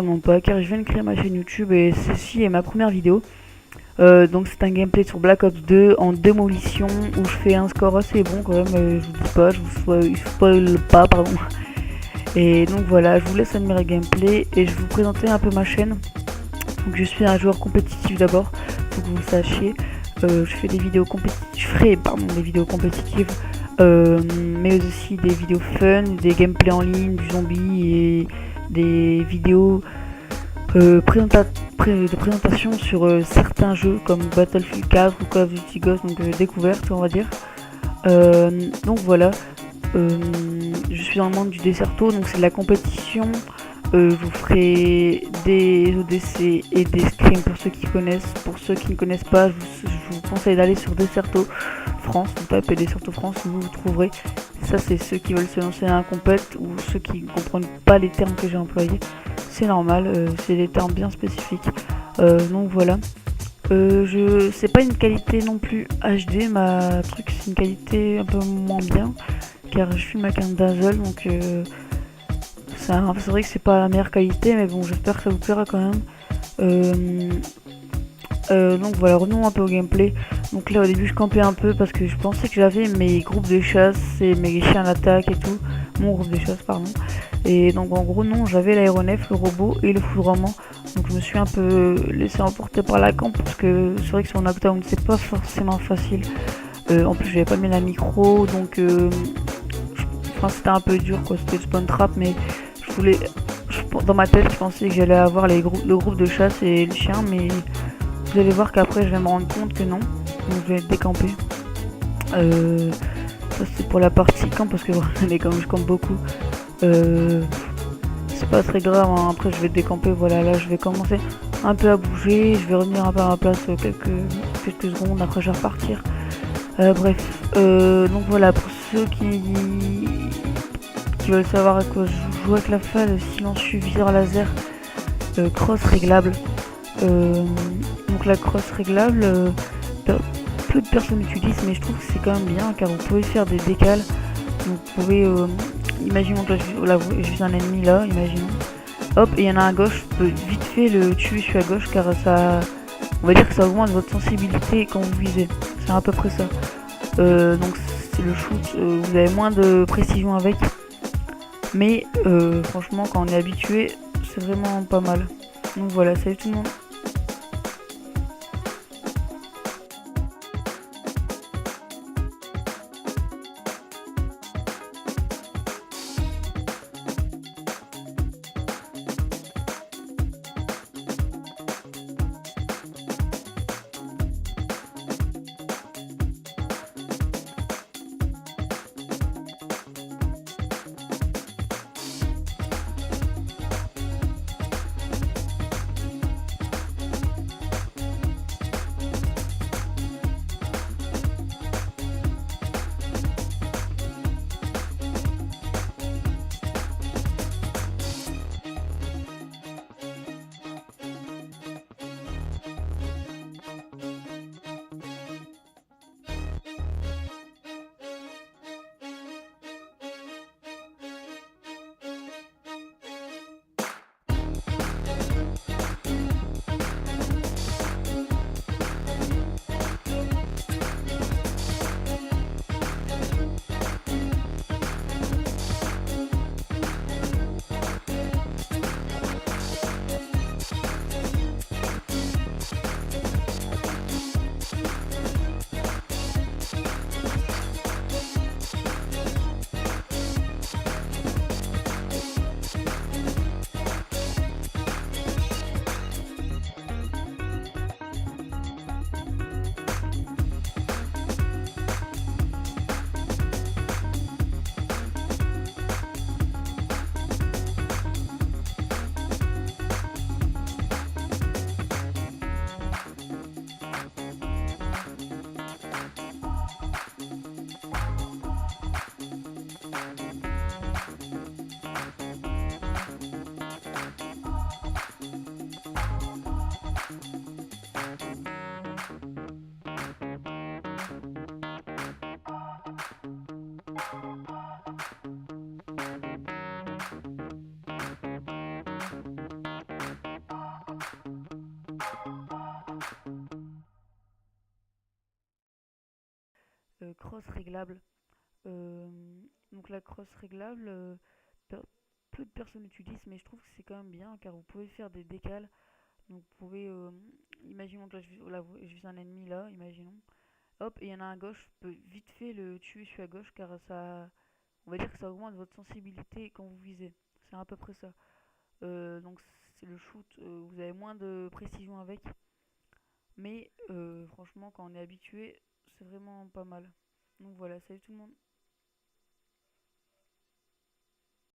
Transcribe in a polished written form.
comme mon pote car je viens de créer ma chaîne YouTube et ceci est ma première vidéo. Donc c'est un gameplay sur Black Ops 2 en démolition où je fais un score assez bon quand même, je vous dis pas, je vous spoil pas, pardon. Et donc voilà, je vous laisse admirer le gameplay et je vais vous présenter un peu ma chaîne. Donc je suis un joueur compétitif d'abord, faut que vous le sachiez. Je fais des vidéos des vidéos compétitives, mais aussi des vidéos fun, des gameplays en ligne, du zombie et des vidéos de présentation sur certains jeux comme Battlefield 4 ou Call of Duty Ghost, donc découverte on va dire. Donc voilà, je suis dans le monde du Desserto, donc c'est de la compétition. Je vous ferai des ODC et des scrims pour ceux qui connaissent. Pour ceux qui ne connaissent pas, je vous conseille d'aller sur Desserto France. Vous tapez Desserto France, vous trouverez. Ça, c'est ceux qui veulent se lancer à un compète ou ceux qui ne comprennent pas les termes que j'ai employés. C'est normal, c'est des termes bien spécifiques. Donc voilà. C'est pas une qualité non plus HD, ma truc, c'est une qualité un peu moins bien. Car je filme avec un Dazzle, donc c'est vrai que c'est pas la meilleure qualité, mais bon, j'espère que ça vous plaira quand même. Donc voilà, revenons un peu au gameplay. Donc là au début je campais un peu parce que je pensais que j'avais mes groupes de chasse et mes chiens d'attaque et tout. Mon groupe de chasse pardon. Et donc en gros non, j'avais l'aéronef, le robot et le foudroiement. Donc je me suis un peu laissé emporter par la camp parce que c'est vrai que sur Knockdown c'est pas forcément facile. En plus j'avais pas mis la micro, donc c'était un peu dur quoi, c'était le spawn trap, mais dans ma tête je pensais que j'allais avoir le groupe de chasse et le chien, mais vous allez voir qu'après je vais me rendre compte que non, donc je vais décamper. Ça c'est pour la partie camp parce que voilà, comme je campe beaucoup, c'est pas très grave, hein. Après je vais décamper, voilà, là je vais commencer un peu à bouger, je vais revenir un peu à ma place quelques secondes, après je vais repartir. Bref, donc voilà, pour ceux qui veulent savoir à quoi je joue avec la FAL, silencieux, viseur laser, cross réglable. Donc la cross réglable, peu de personnes l'utilisent, mais je trouve que c'est quand même bien car vous pouvez faire des décales. Donc vous pouvez, imaginons que là, je suis un ennemi là, imaginons. Hop, et il y en a un à gauche, je peux vite fait le tuer, je suis à gauche car ça, on va dire que ça augmente votre sensibilité quand vous visez. C'est à peu près ça. Donc c'est le shoot, vous avez moins de précision avec. Mais franchement quand on est habitué, c'est vraiment pas mal. Donc voilà, salut tout le monde. crosse réglable. Donc la crosse réglable, peu de personnes l'utilisent, mais je trouve que c'est quand même bien car vous pouvez faire des décales. Donc vous pouvez, imaginons que là je vis un ennemi là, imaginons. Hop, et il y en a un à gauche, je peux vite fait le tuer celui à gauche car ça, on va dire que ça augmente votre sensibilité quand vous visez. C'est à peu près ça. Donc c'est le shoot, vous avez moins de précision avec. Mais franchement, quand on est habitué, c'est vraiment pas mal. Donc voilà, salut tout le monde.